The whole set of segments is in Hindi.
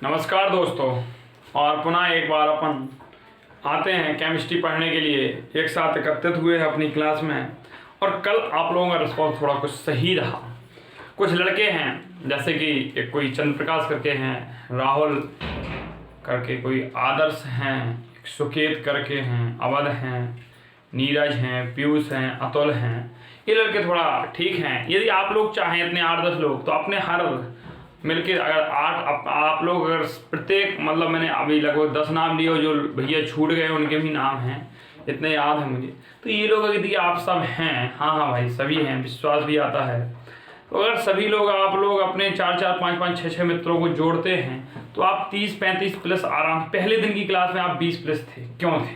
नमस्कार दोस्तों, और पुनः एक बार अपन आते हैं केमिस्ट्री पढ़ने के लिए। एक साथ एकत्रित हुए हैं अपनी क्लास में। और कल आप लोगों का रिस्पॉन्स थोड़ा कुछ सही रहा। कुछ लड़के हैं, जैसे कि एक कोई चंद्र प्रकाश करके हैं, राहुल करके कोई आदर्श हैं, एक सुकेत करके हैं, अवध हैं, नीरज हैं, पीयूष हैं, अतुल हैं। ये लड़के थोड़ा ठीक हैं। यदि आप लोग चाहें इतने 8-10 लोग, तो अपने हर मिलके अगर आप लोग अगर प्रत्येक मतलब मैंने अभी लगभग 10 नाम लिए, जो भैया छूट गए उनके भी नाम हैं, इतने याद हैं मुझे। तो ये लोग यदि आप सब हैं, हाँ भाई सभी हैं, विश्वास भी आता है। तो अगर सभी लोग आप लोग अपने 4-4, 5-5, 6-6 मित्रों को जोड़ते हैं तो आप 30-35 प्लस आराम। पहले दिन की क्लास में आप 20 प्लस थे। क्यों थे?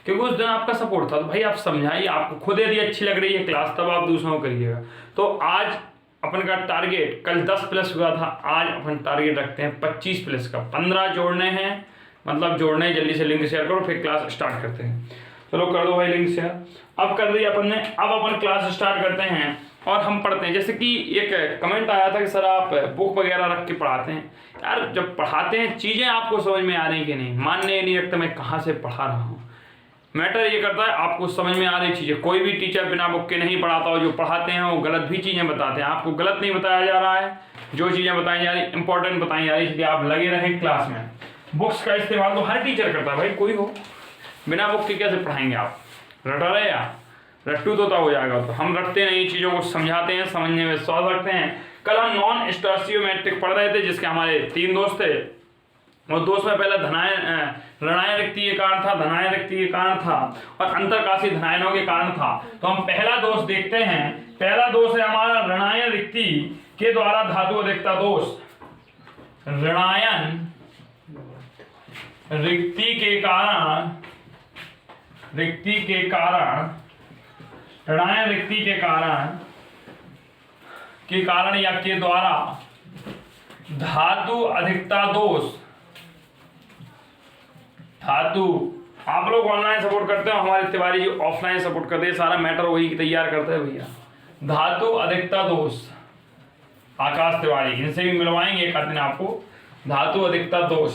क्योंकि उस दिन आपका सपोर्ट था। तो भाई आप समझाइए, आपको खुद यदि अच्छी लग रही है क्लास तब आप दूसरों को करिएगा। तो आज अपन का टारगेट, कल 10 प्लस हुआ था, आज अपन टारगेट रखते हैं 25 प्लस का। 15 जोड़ने हैं, मतलब जोड़ने। जल्दी से लिंक शेयर करो, फिर क्लास स्टार्ट करते हैं। चलो कर दो भाई लिंक शेयर। अब कर दिया अपन ने। अब अपन क्लास स्टार्ट करते हैं और हम पढ़ते हैं। जैसे कि एक कमेंट आया था कि सर आप बुक वगैरह रख के पढ़ाते हैं। यार जब पढ़ाते हैं चीज़ें आपको समझ में आ रही कि नहीं, मानने नहीं रखते मैं कहाँ से पढ़ा रहा हूँ। मैटर ये करता है आपको समझ में आ रही चीज़ें। कोई भी टीचर बिना बुक के नहीं पढ़ाता, और जो पढ़ाते हैं वो गलत भी चीज़ें बताते हैं। आपको गलत नहीं बताया जा रहा है, जो चीज़ें बताई जा रही इंपॉर्टेंट बताई जा रही है, इसलिए आप लगे रहें क्लास में। बुक्स का इस्तेमाल तो हर टीचर करता है भाई, कोई हो। बिना बुक के कैसे पढ़ाएंगे आप? रटा रहे या रट्टू तोता हो जाएगा। तो हम रटते नहीं, चीज़ों को समझाते हैं, समझने में विश्वास रखते हैं। कल हम नॉन स्टोइचियोमेट्रिक पढ़ रहे थे, जिसके हमारे 3 दोस्त थे। और दोस्त में पहला ऋणायन रिक्ति के कारण था, धनायन रिक्ति के कारण था, और अंतरकाशी धनायनों के कारण था। तो हम पहला दोष देखते हैं। पहला दोष है हमारा ऋणायन रिक्ति के द्वारा धातु अधिकता दोष। ऋणायन रिक्ति के कारण ऋणायन रिक्ति के कारण या के द्वारा धातु अधिकता दोष। धातु, आप लोग ऑनलाइन सपोर्ट करते हो, हमारे तिवारी जी ऑफलाइन सपोर्ट करते हैं। सारा मैटर वही तैयार करते हैं भैया। धातु अधिकता दोष, आकाश तिवारी, इनसे भी मिलवाएंगे एक आध दिन आपको। धातु अधिकता दोष,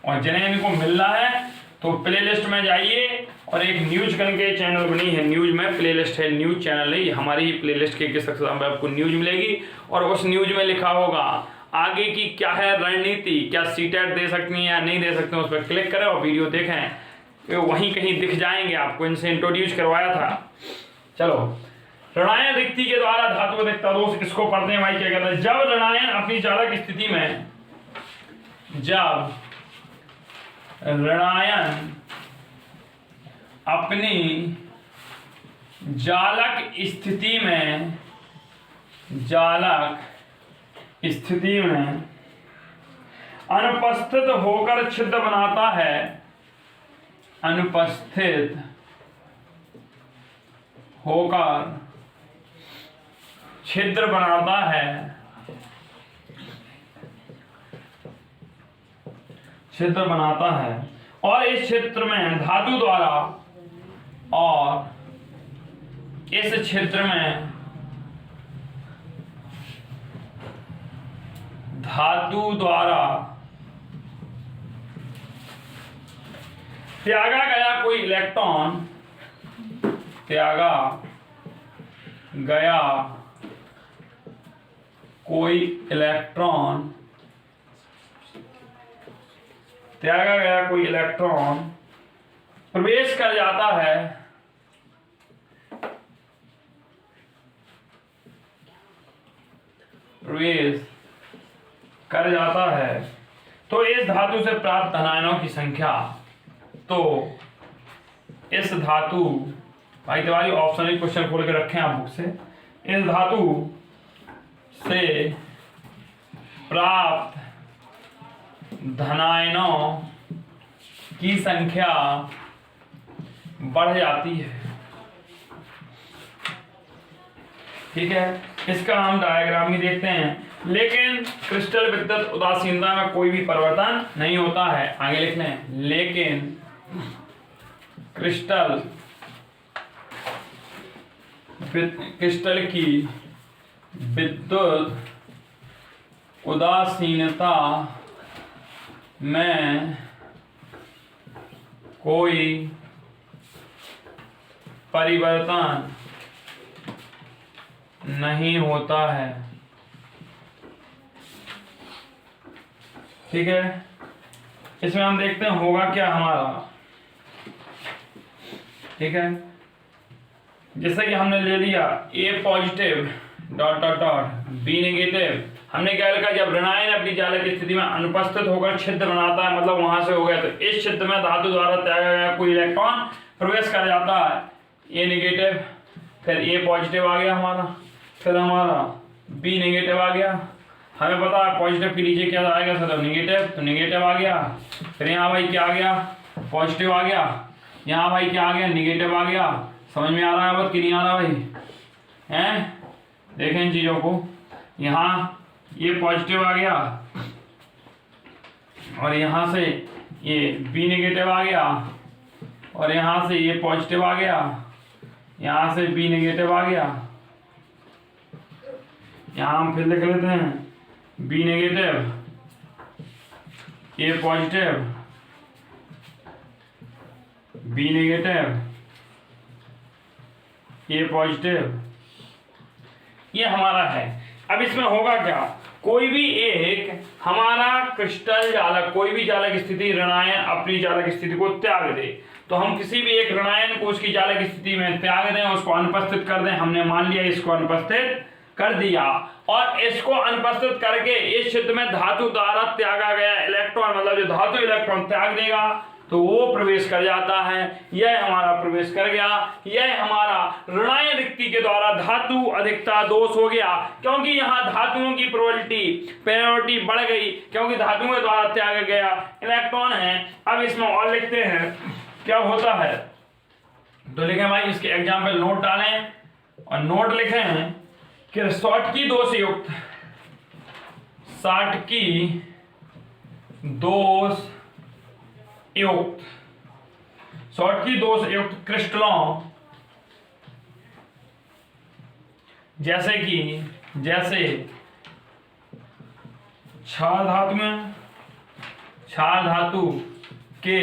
और जिन्हें इनको मिलना है तो प्ले लिस्ट में जाइए। और एक न्यूज करके चैनल बनी है, न्यूज में प्ले लिस्ट है, न्यूज चैनल नहीं, हमारी प्ले लिस्ट के में आपको न्यूज मिलेगी। और उस न्यूज में लिखा होगा आगे की क्या है रणनीति, क्या सीटेट दे सकती हैं या नहीं दे सकते हैं, उस पर क्लिक करें और वीडियो देखें, तो वहीं कहीं दिख जाएंगे आपको। इनसे इंट्रोड्यूस करवाया था। चलो, ऋणायन रिक्ति के द्वारा धातु अधिकता दोष, इसको पढ़ते हैं भाई। क्या कहता है? जब ऋणायन अपनी चालक स्थिति में, जब ऋणायन अपनी जालक स्थिति में अनुपस्थित होकर छिद्र बनाता है, अनुपस्थित होकर छिद्र बनाता है, छिद्र बनाता है, और इस क्षेत्र में धातु द्वारा, और इस क्षेत्र में धातु द्वारा त्यागा गया कोई इलेक्ट्रॉन, त्यागा गया कोई इलेक्ट्रॉन प्रवेश कर जाता है, तो इस धातु से प्राप्त धनायनों की संख्या, तो इस धातु, भाई तिवारी ऑप्शनल क्वेश्चन खोल के रखें आप बुक से, इस धातु से प्राप्त धनायनों की संख्या बढ़ जाती है। ठीक है, इसका हम डायग्राम ही देखते हैं। लेकिन क्रिस्टल विद्युत उदासीनता में कोई भी परिवर्तन नहीं होता है। आगे लिख लें, लेकिन क्रिस्टल की विद्युत उदासीनता में कोई परिवर्तन नहीं होता है। ठीक है, इसमें हम देखते हैं होगा क्या हमारा। ठीक है, जैसे कि हमने ले लिया A positive dot dot dot B negative. हमने क्या लिखा, जब ऋणायन अपनी चालक स्थिति में अनुपस्थित होकर छिद्र बनाता है, मतलब वहां से हो गया, तो इस छिद्र में धातु द्वारा त्यागा गया कोई इलेक्ट्रॉन प्रवेश कर जाता है। A नेगेटिव, फिर A पॉजिटिव आ गया हमारा, फिर हमारा B नेगेटिव आ गया। हमें पता है पॉजिटिव के नीचे क्या आएगा सर, नेगेटिव, तो नेगेटिव आ गया। फिर यहाँ भाई क्या आ गया, पॉजिटिव आ गया। यहाँ भाई क्या आ गया, नेगेटिव आ गया। समझ में आ रहा है बात कि नहीं आ रहा भाई? हैं, देखें इन चीज़ों को। यहाँ ये पॉजिटिव आ गया और यहाँ से ये B नेगेटिव आ गया और यहाँ से ये पॉजिटिव आ गया, यहाँ से B नेगेटिव आ गया। यहाँ हम फिर लिख लेते हैं B negative, A positive, B negative, A positive, ये हमारा है। अब इसमें होगा क्या, कोई भी एक हमारा क्रिस्टल जालक, कोई भी जालक स्थिति ऋणायन अपनी जालक स्थिति को त्याग दे, तो हम किसी भी एक ऋणायन को उसकी जालक स्थिति में त्याग दें, उसको अनुपस्थित कर दें। हमने मान लिया इसको अनुपस्थित कर दिया और इसको अनुपस्थित करके इस छिद्र में धातु द्वारा त्यागा गया इलेक्ट्रॉन, मतलब जो धातु इलेक्ट्रॉन त्याग देगा तो वो प्रवेश कर जाता है। यह हमारा प्रवेश कर गया, यह हमारा ऋणायन रिक्ति के द्वारा धातु अधिकता दोष हो गया, क्योंकि यहाँ धातुओं की प्रोबेबिलिटी बढ़ गई, क्योंकि धातुओं के द्वारा त्यागा गया इलेक्ट्रॉन है। अब इसमें और लिखते हैं क्या होता है, तो लिखें भाई इसके एग्जाम्पल नोट डालें और नोट लिखे हैं कि शॉटकी दोष युक्त, शॉटकी दोष युक्त, शॉटकी दोष युक्त क्रिस्टलों, जैसे क्षार धातु में, क्षार धातु के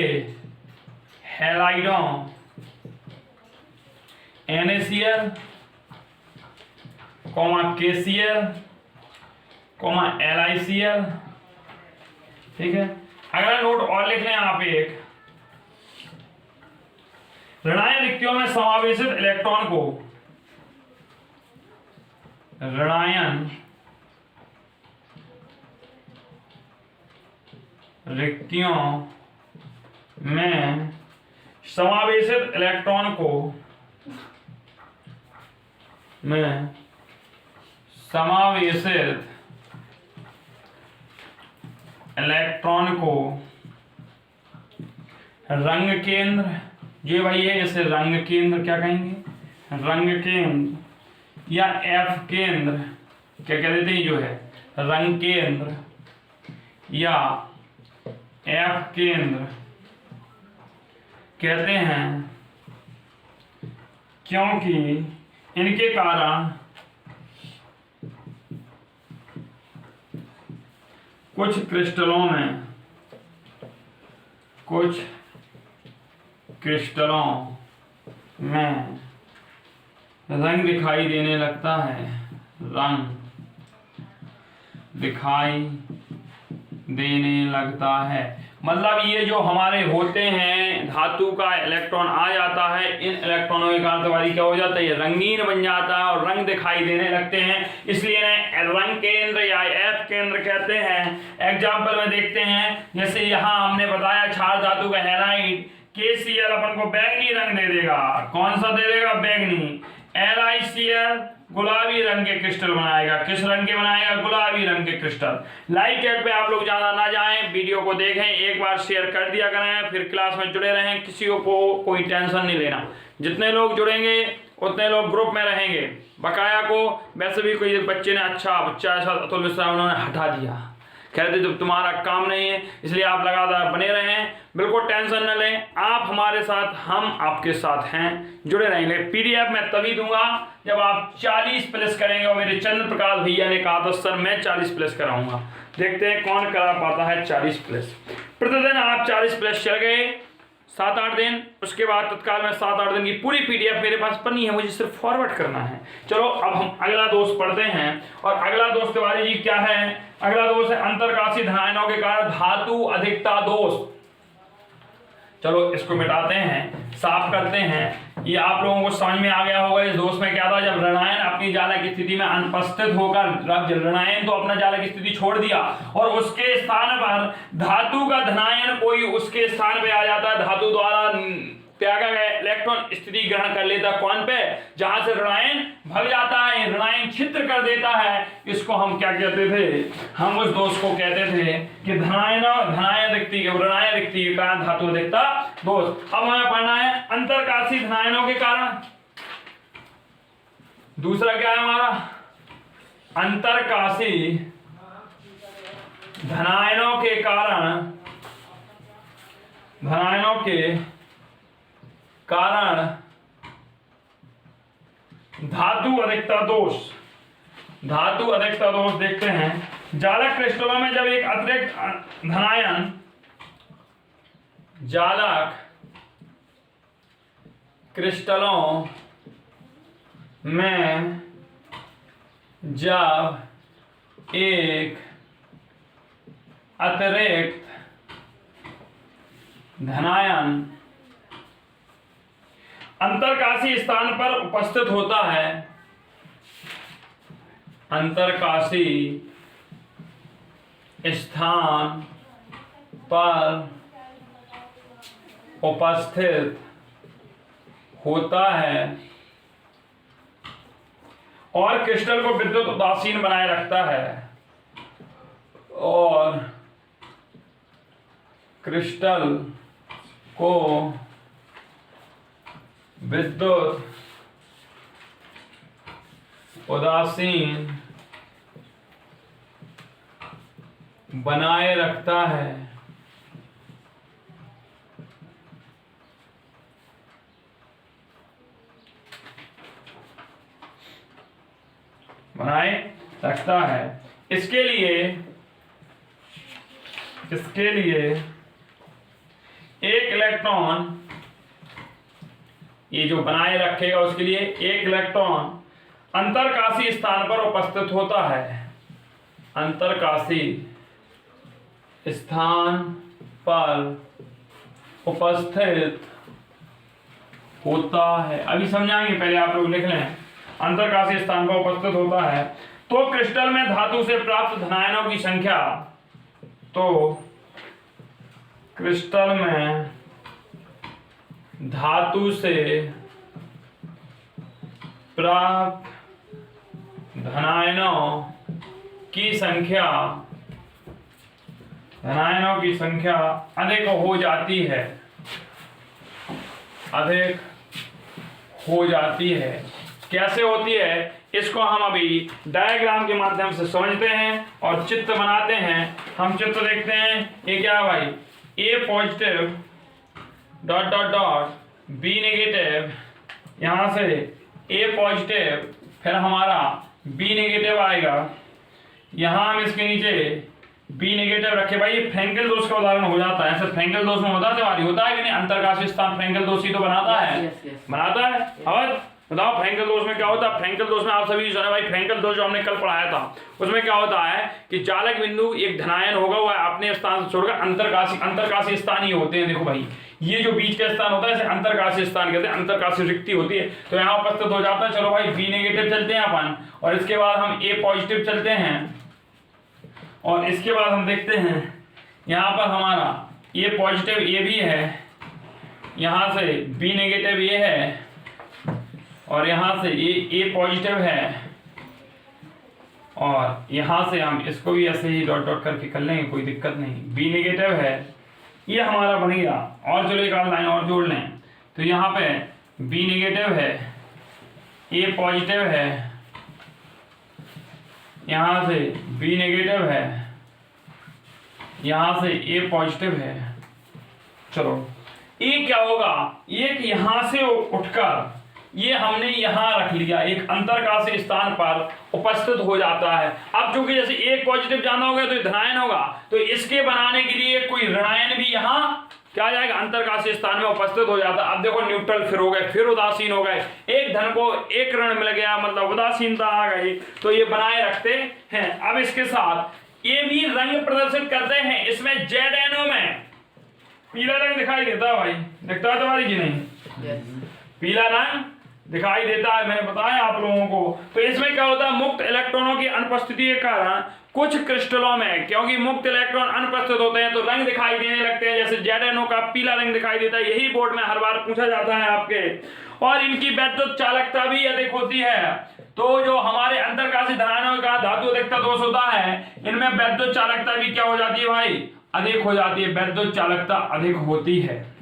हैलाइडों NaCl, KCl, LiCl। ठीक है, अगला नोट और लिख लें आप एक, ऋणायन रिक्तियों में समावेशित इलेक्ट्रॉन को, ऋणायन रिक्तियों में समावेशित इलेक्ट्रॉन को, में समावेशित इलेक्ट्रॉन को रंग केंद्र, ये भाई है, इसे रंग केंद्र क्या कहेंगे, रंग केंद्र या F केंद्र क्या कह देते हैं, जो है रंग केंद्र या F केंद्र कहते हैं, क्योंकि इनके कारण कुछ क्रिस्टलों में रंग दिखाई देने लगता है, रंग दिखाई देने लगता है। मतलब ये जो हमारे होते हैं, धातु का इलेक्ट्रॉन आ जाता है, इन इलेक्ट्रॉनों के कारण तुम्हारी क्या हो जाता है, ये रंगीन बन जाता है और रंग दिखाई देने लगते हैं, इसलिए इन्हें रंग केंद्र या F केंद्र कहते हैं। एग्जाम्पल में देखते हैं, जैसे यहाँ हमने बताया क्षार धातु का हैलाइड KCl अपन को बैंगनी रंग दे देगा, कौन सा दे देगा, बैंगनी। LiCl गुलाबी रंग के क्रिस्टल बनाएगा, किस रंग के बनाएगा, गुलाबी रंग के क्रिस्टल। लाइव चैट पे आप लोग ज्यादा ना जाएं, वीडियो को देखें, एक बार शेयर कर दिया करें, फिर क्लास में जुड़े रहें, किसी को कोई टेंशन नहीं लेना। जितने लोग जुड़ेंगे उतने लोग ग्रुप में रहेंगे। बकाया को वैसे भी कोई बच्चे ने बच्चा ऐसा अतुल मिश्रा उन्होंने हटा दिया, कहते जब तुम्हारा काम नहीं है, इसलिए आप लगातार बने रहें, बिल्कुल टेंशन न लें। आप हमारे साथ, हम आपके साथ हैं, जुड़े रहेंगे। PDF मैं तभी दूंगा जब आप 40 प्लस करेंगे, और मेरे चंद्र प्रकाश भैया ने कहा था सर मैं 40 प्लस कराऊंगा। देखते हैं कौन करा पाता है 40 प्लस। प्रतिदिन आप 40 प्लस चल गए 7-8 दिन, उसके बाद तत्काल में 7-8 दिन की पूरी PDF मेरे पास बनी है, मुझे सिर्फ फॉरवर्ड करना है। चलो अब हम अगला दोष पढ़ते हैं। और अगला दोष तिवारी जी क्या है? अगला दोष है अंतरकाशी धनायनों के कारण धातु अधिकता दोष। चलो इसको मिटाते हैं, साफ करते हैं। ये आप लोगों को समझ में आ गया होगा इस दोष में क्या था। जब ऋणायन अपनी जालक स्थिति में अनुपस्थित होकर, ऋणायन तो अपना जालक स्थिति छोड़ दिया और उसके स्थान पर धातु का धनायन कोई उसके स्थान पे आ जाता है, धातु द्वारा त्यागा गया इलेक्ट्रॉन स्थिति ग्रहण कर लेता है कौन पे, जहां से ऋणायन भग जाता है, ऋणायन छिद्र कर देता है। इसको हम क्या कहते थे? हम उस दोष को कहते थे कि धनायन रिक्ति के ऋणायन रिक्ति के कारण धातु अधिकता दोष। अब हमें पढ़ना है अंतरकाशी धनायनों के कारण। दूसरा क्या है हमारा? अंतरकाशी धनायनों के कारण, धनायनों के कारण धातु अधिकता दोष। धातु अधिकता दोष देखते हैं। जालक क्रिस्टलों में जब एक अतिरिक्त धनायन, जालक क्रिस्टलों में जब एक अतिरिक्त धनायन अंतरकाशी स्थान पर उपस्थित होता है, अंतरकाशी स्थान पर उपस्थित होता है और क्रिस्टल को विद्युत उदासीन बनाए रखता है, और क्रिस्टल को विद्युत उदासीन बनाए रखता है, बनाए रखता है। इसके लिए एक इलेक्ट्रॉन, ये जो बनाए रखेगा उसके लिए एक इलेक्ट्रॉन अंतरकाशी स्थान पर उपस्थित होता है, अंतरकाशी स्थान पर उपस्थित होता है। अभी समझाएंगे, पहले आप लोग लिख लें। अंतरकाशी स्थान पर उपस्थित होता है तो क्रिस्टल में धातु से प्राप्त धनायनों की संख्या, तो क्रिस्टल में धातु से प्राप्त धनायनों की संख्या, धनायनों की संख्या अधिक हो जाती है, अधिक हो जाती है। कैसे होती है इसको हम अभी डायग्राम के माध्यम से समझते हैं और चित्र बनाते हैं। हम चित्र देखते हैं। ये क्या है भाई? A positive dot dot dot B negative, यहां से ए पॉजिटिव, फिर हमारा बी नेगेटिव आएगा, यहां हम इसके नीचे बी नेगेटिव रखे। भाई ये फ्रैंकल दोष का उदाहरण हो जाता है। ऐसे फ्रैंकल दोष में होता है कि नहीं? अंतरकाशी स्थान फ्रैंकल दोष ही तो बनाता है, बनाता है। और बताओ फ्रैंकल दोष में क्या होता है? फ्रैंकल दोष में आप सभी सुने भाई, फ्रैंकल दोष जो हमने कल पढ़ाया था उसमें क्या होता है कि चालक बिंदु एक धनायन होगा, वह अपने स्थान से छोड़कर अंतरकाशी स्थान ही होते हैं। देखो भाई ये जो बीच का स्थान होता है इसे अंतरकाशी स्थान कहते हैं, अंतरकाशी रिक्ति होती है, तो यहाँ उपस्थित हो जाता है। चलो भाई बी नेगेटिव चलते हैं अपन, और इसके बाद हम ए पॉजिटिव चलते हैं, और इसके बाद हम देखते हैं यहाँ पर हमारा ए पॉजिटिव ये भी है, यहाँ से बी नेगेटिव ये है, और यहाँ से ए पॉजिटिव है, और यहाँ से हम इसको भी ऐसे ही डॉट डॉट करके कर लेंगे, कोई दिक्कत नहीं। बी नेगेटिव है, ये हमारा बन गया। और चलो एक आध लाइन और जोड़ लें, तो यहाँ पे बी नेगेटिव है, ए पॉजिटिव है, यहाँ से बी नेगेटिव है, यहाँ से ए पॉजिटिव है। चलो ये क्या होगा, एक यहां से उठकर ये हमने यहाँ रख लिया, एक अंतरकाशीय स्थान पर उपस्थित हो जाता है। अब चूंकि जैसे एक पॉजिटिव जाना होगा तो धनायन होगा, तो इसके बनाने के लिए कोई ऋणायन भी यहाँ क्या जाएगा, अंतरकाशीय स्थान में उपस्थित हो जाता है। अब देखो न्यूट्रल फिर हो गए, फिर उदासीन हो गए, एक धन को एक ऋण मिल गया, मतलब उदासीनता आ गई, तो ये बनाए रखते हैं। अब इसके साथ ये भी रंग प्रदर्शित करते हैं। इसमें ZNO में पीला रंग दिखाई देता है भाई, दिखता है तुम्हारी कि नहीं? पीला रंग दिखाई देता है, मैंने बताया आप लोगों को। तो इसमें क्या होता है, मुक्त इलेक्ट्रॉनों की अनुपस्थिति के कारण कुछ क्रिस्टलों में, क्योंकि मुक्त इलेक्ट्रॉन अनुपस्थित होते हैं तो रंग दिखाई देने लगते हैं, जैसे ZNO का पीला रंग दिखाई देता है। यही बोर्ड में हर बार पूछा जाता है आपके। और इनकी वैद्युत चालकता भी अधिक होती है। तो जो हमारे अंतरकाशीय धनायनों का धातु अधिकता दोष होता है, इनमें वैद्युत चालकता भी क्या हो जाती है भाई, अधिक हो जाती है। वैद्युत चालकता अधिक होती है,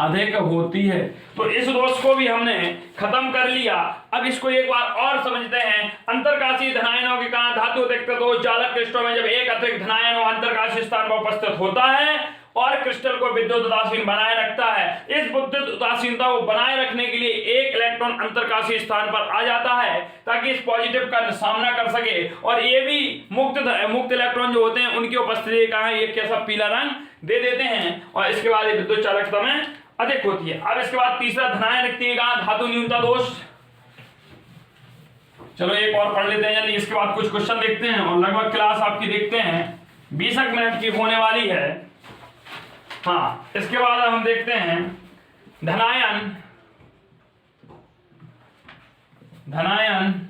अधिक होती है। तो इस दोष को भी हमने खत्म कर लिया। अब इसको एक बार और समझते हैं। अंतरकाशीय धनायनों के कारण धातु अधिकता दोष जालक क्रिस्टलों में जब एक अतिरिक्त धनायन अंतरकाशीय स्थान पर उपस्थित होता है और क्रिस्टल को विद्युत उदासीन बनाए रखता है, इस विद्युत उदासीनता को बनाए रखने के लिए एक इलेक्ट्रॉन अंतरकाशीय स्थान पर आ जाता है ताकि इस पॉजिटिव का सामना कर सके। और ये भी मुक्त इलेक्ट्रॉन जो होते हैं उनकी उपस्थिति का ये कैसा पीला रंग दे देते हैं, और इसके बाद ये विद्युत चालकता में अधिक होती है। अब इसके बाद तीसरा धनायन रिक्ति का धातु न्यूनता दोष। चलो एक और पढ़ लेते हैं जल्दी, इसके बाद कुछ क्वेश्चन देखते हैं और लगभग क्लास आपकी देखते हैं 20 मिनट की होने वाली है। हाँ, इसके बाद हम देखते हैं धनायन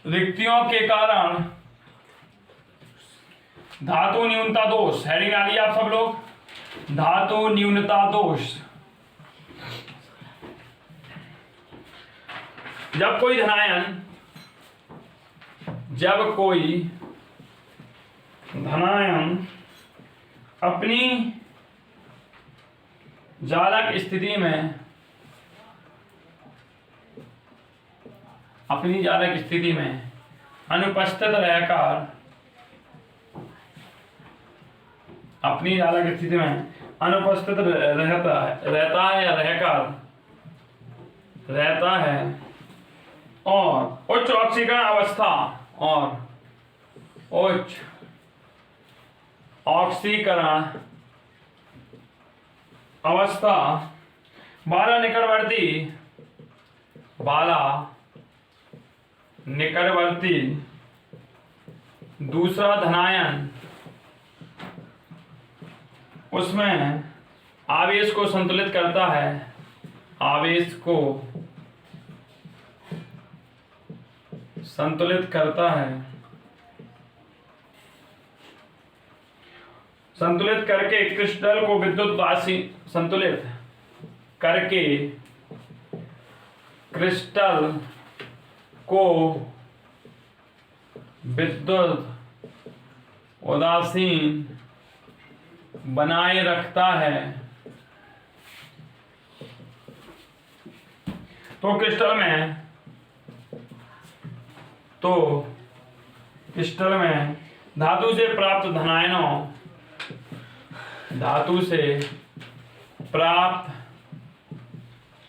रिक्तियों के कारण धातु न्यूनता दोष। हेडिंग डालिए आप सब लोग, धातु न्यूनता दोष। जब कोई धनायन अपनी जालक स्थिति में अनुपस्थित रहकर रहता है और उच्च ऑक्सीकरण अवस्था बाला निकटवर्ती दूसरा धनायन उसमें आवेश को संतुलित करता है, संतुलित करके क्रिस्टल को विद्युत उदासीन बनाए रखता है। तो क्रिस्टल में धातु से प्राप्त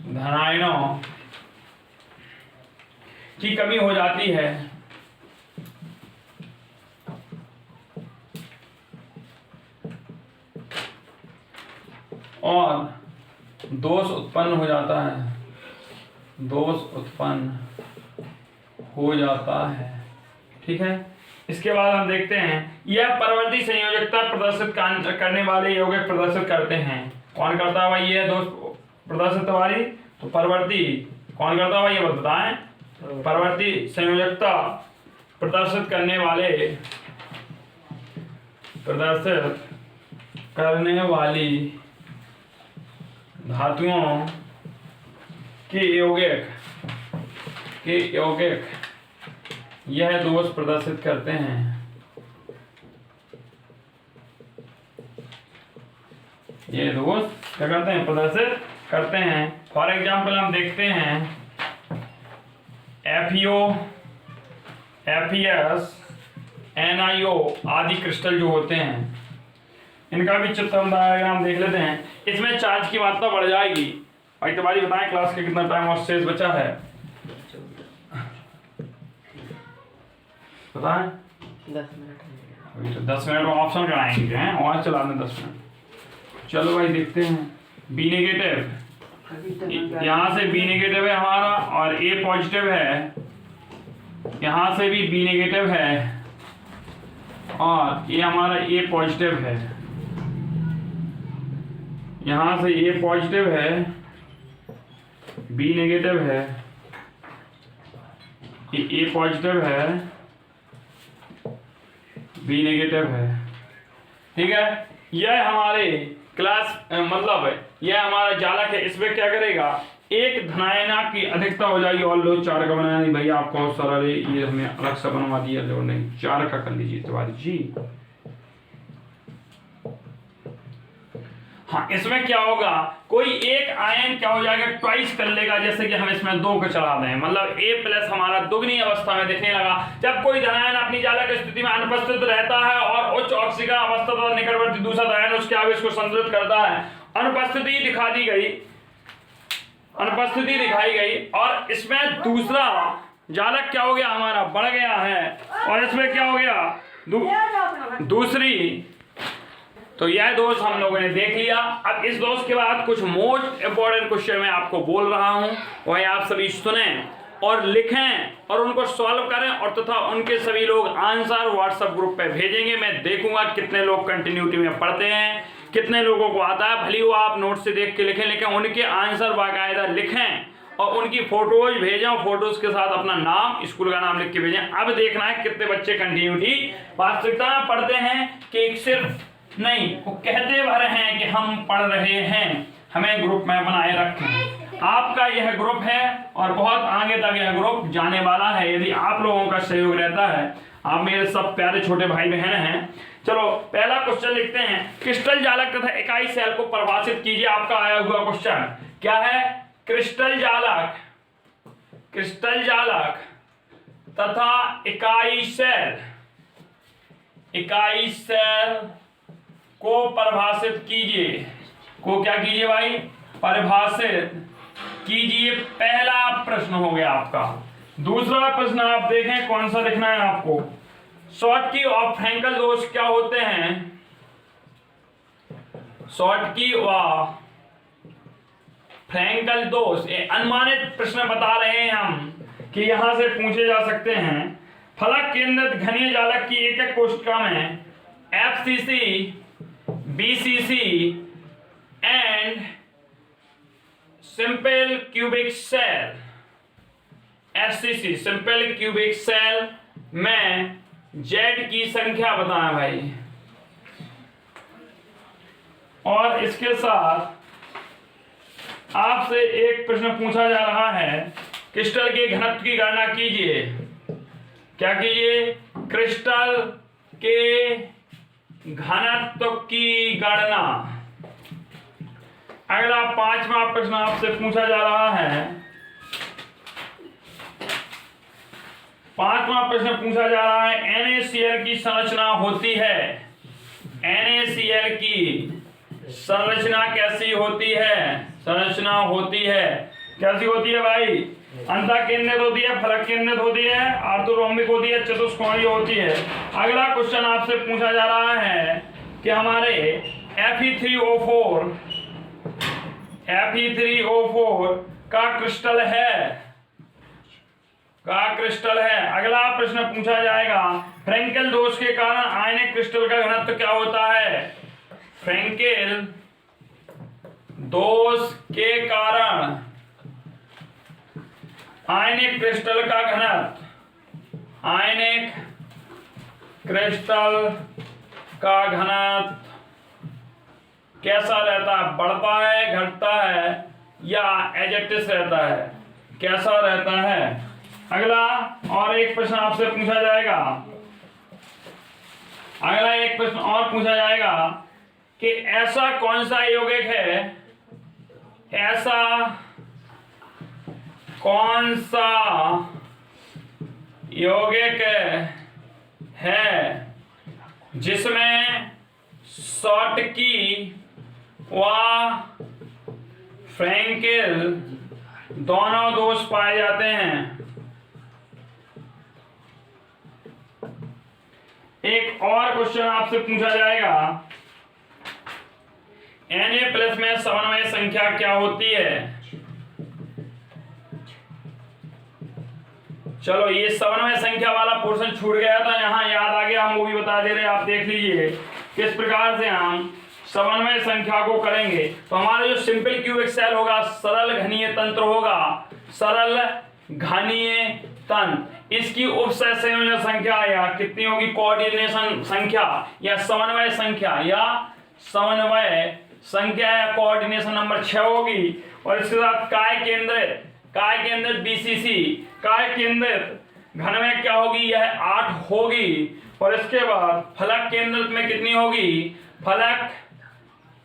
धनायनों की कमी हो जाती है और दोष उत्पन्न हो जाता है। ठीक है, इसके बाद हम देखते हैं यह परवर्ती संयोजकता प्रदर्शित करने वाले यौगिक प्रदर्शित करते हैं। कौन करता है भाई ये दोष प्रदर्शित वाली? तो परवर्ती कौन करता है भाई, ये बताएं। परवर्ती संयोजकता प्रदर्शित करने वाली धातुओं के यौगिक यह दोष प्रदर्शित करते हैं। ये दोष क्या करते हैं? प्रदर्शित करते हैं। फॉर एग्जाम्पल हम देखते हैं FeO, FeS, NiO आदि क्रिस्टल जो होते हैं, इनका भी चित्र डायग्राम देख लेते हैं। इसमें चार्ज की मात्रा बढ़ जाएगी भाई तिवारी बताएं क्लास के कितना टाइम और शेष बचा है, बताएं। 10 मिनट अभी तो 10 मिनट में ऑप्शन कराएंगे हैं, और चला दें 10 मिनट। चलो भाई देखते हैं। बी नेगेटिव, यहाँ से बी नेगेटिव है हमारा और ए पॉजिटिव है, यहाँ से भी बी नेगेटिव है और ये हमारा ए पॉजिटिव है, यहाँ से ए पॉजिटिव है, बी नेगेटिव है, ये ए पॉजिटिव है, बी नेगेटिव है। ठीक है, यह हमारे क्लास मतलब यह हमारा जालक है। इसमें क्या करेगा, एक धनायना की अधिकता हो जाएगी और लोग 4 का बनाया। नहीं भैया आपको सरल ये हमें अलग सा बनवा दिया, जो नहीं 4 का कर लीजिए तिवारी जी। हाँ, इसमें क्या होगा, कोई एक आयन क्या हो जाएगा, ट्वाइस कर लेगा। जैसे कि हम इसमें 2 को चढ़ा दें, मतलब A प्लस हमारा दुगनी अवस्था में दिखने लगा। जब कोई धनायन अपनी जालक स्थिति में अनुपस्थित रहता है और उच्च ऑक्सीकरण अवस्था तथा निकटवर्ती दूसरा धनायन उसके आवेश को संतुलित करता है, अनुपस्थिति दिखा दी गई, अनुपस्थिति दिखाई गई और इसमें दूसरा जालक क्या हो गया, हमारा बढ़ गया है और इसमें क्या हो गया, दूसरी। तो यह दोष हम लोगों ने देख लिया। अब इस दोष के बाद कुछ मोस्ट इंपॉर्टेंट क्वेश्चन मैं आपको बोल रहा हूं, वही आप सभी सुने और लिखें और उनको सॉल्व करें और तथा उनके सभी लोग आंसर व्हाट्सएप ग्रुप पे भेजेंगे। मैं देखूंगा कितने लोग कंटिन्यूटी में पढ़ते हैं, कितने लोगों को आता है। भले वो आप नोट से देख के लिखें, लेकिन उनके आंसर बाकायदा लिखें और उनकी फोटोज भेजें, फोटोज के साथ अपना नाम, स्कूल का नाम लिख के भेजें। अब देखना है कितने बच्चे कंटिन्यूटी वास्तविकता में पढ़ते हैं कि सिर्फ नहीं, वो कहते भर हैं कि हम पढ़ रहे हैं। हमें ग्रुप में बनाए रखें। आपका यह ग्रुप है और बहुत आगे तक यह ग्रुप जाने वाला है यदि आप लोगों का सहयोग रहता है। आप मेरे सब प्यारे छोटे भाई बहन हैं। चलो पहला क्वेश्चन लिखते हैं, क्रिस्टल जालक तथा इकाई सेल को परिभाषित कीजिए। आपका आया हुआ क्वेश्चन क्या है, क्रिस्टल जालक, क्रिस्टल जालक तथा इकाई सेल, इकाई सेल को परिभाषित कीजिए। को क्या कीजिए भाई, परिभाषित कीजिए। पहला प्रश्न हो गया आपका। दूसरा प्रश्न आप देखें कौन सा लिखना है आपको। शॉर्टकी और फ्रैंकल दोष क्या होते हैं, शॉर्टकी व फ्रैंकल दोष। अनुमानित प्रश्न बता रहे हैं हम कि यहां से पूछे जा सकते हैं। फलक केंद्रित घनीय जालक की एक एक कोशिका में FCC, BCC and simple cubic cell, SCC simple cubic cell में Z की संख्या बताएं भाई। और इसके साथ आपसे एक प्रश्न पूछा जा रहा है, क्रिस्टल के घनत्व की गणना कीजिए। क्या कीजिए, क्रिस्टल के घनत्व की गणना। अगला 5वां प्रश्न आपसे पूछा जा रहा है, 5वां प्रश्न पूछा जा रहा है, NaCl की संरचना होती है, NaCl की संरचना कैसी होती है, संरचना होती है कैसी होती है भाई, अंतः केंद्रित होती है, फलक केंद्रित होती है, ऑर्थोरोम्बिक होती है, चतुष्कोणीय होती है। अगला क्वेश्चन आपसे पूछा जा रहा है कि हमारे Fe3O4 का क्रिस्टल है, का क्रिस्टल है। अगला प्रश्न पूछा जाएगा, फ्रैंकेल दोष के कारण आयनिक क्रिस्टल का घनत्व क्या होता है। फ्रैंकेल दोष के कारण आयनिक क्रिस्टल का घनत्व, आयनिक क्रिस्टल का घनत्व कैसा रहता है, बढ़ता है, घटता है या एजेटिस रहता है, कैसा रहता है। अगला और एक प्रश्न आपसे पूछा जाएगा, अगला एक प्रश्न और पूछा जाएगा कि ऐसा कौन सा यौगिक है, ऐसा कौन सा यौगिक है जिसमें शॉर्टकी व फ्रैंकेल दोनों दोष पाए जाते हैं। एक और क्वेश्चन आपसे पूछा जाएगा, Na+ में समन्वय संख्या क्या होती है? चलो, ये समन्वय संख्या वाला पोर्शन छूट गया था, यहाँ याद आ गया, हम वो भी बता दे रहे हैं। आप देख लीजिए किस प्रकार से हम समन्वय संख्या को करेंगे। तो हमारा जो सिंपल क्यूबिक सेल होगा, सरल घनीय तंत्र होगा, सरल घनीय तंत्र, इसकी उपसंयोजन संख्या या कितनी होगी, कोऑर्डिनेशन संख्या या समन्वय संख्या या कोऑर्डिनेशन नंबर 6 होगी। और इसके साथ काय केंद्रित BCC, काय केंद्रित घन में क्या होगी, यह 8 होगी। और इसके बाद फलक केंद्रित में कितनी होगी, फलक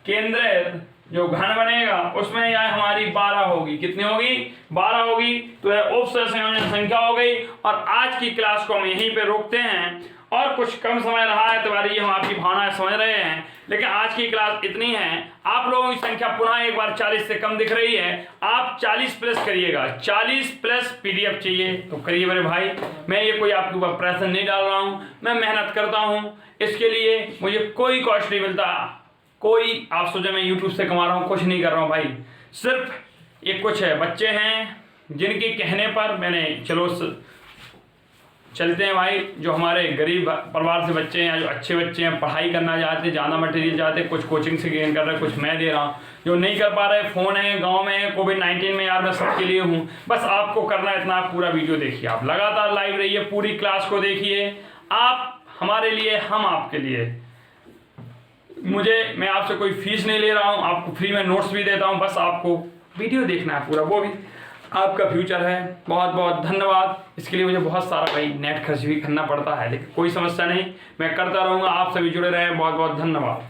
केंद्रित जो घन बनेगा उसमें यह हमारी 12 होगी। कितनी होगी, 12 होगी। तो यह उपसंयोजन संख्या हो गई। और आज की क्लास को हम यहीं पे रोकते हैं, और कुछ कम समय रहा है तुम्हारी, ये हम आपकी भावनाएं समझ रहे हैं, लेकिन आज की क्लास इतनी है। आप लोगों की संख्या पुनः एक बार 40 से कम दिख रही है, आप 40+ करिएगा। 40+ PDF चाहिए तो करिए मेरे भाई। मैं ये कोई आपके ऊपर प्रेशर नहीं डाल रहा हूँ, मैं मेहनत करता हूँ, इसके लिए मुझे कोई कॉस्ट नहीं मिलता। कोई आप सोचे मैं यूट्यूब से कमा रहा हूँ, कुछ नहीं कर रहा हूँ भाई। सिर्फ ये कुछ है बच्चे हैं जिनके कहने पर मैंने चलो चलते हैं भाई, जो हमारे गरीब परिवार से बच्चे हैं, जो अच्छे बच्चे हैं, पढ़ाई करना चाहते हैं, ज़्यादा मटेरियल चाहते हैं, कुछ कोचिंग से गेन कर रहे हैं, कुछ मैं दे रहा हूँ। जो नहीं कर पा रहे, फ़ोन है, गांव में कोविड-19 में, यार मैं सबके लिए हूँ। बस आपको करना है इतना, आप पूरा वीडियो देखिए, आप लगातार लाइव रहिए, पूरी क्लास को देखिए। आप हमारे लिए, हम आपके लिए। मैं आपसे कोई फीस नहीं ले रहा हूँ, आपको फ्री में नोट्स भी देता हूँ, बस आपको वीडियो देखना है पूरा, वो भी आपका फ्यूचर है। बहुत बहुत धन्यवाद। इसके लिए मुझे बहुत सारा भाई नेट खर्च भी करना पड़ता है, लेकिन कोई समस्या नहीं, मैं करता रहूँगा। आप सभी जुड़े रहें, बहुत बहुत धन्यवाद।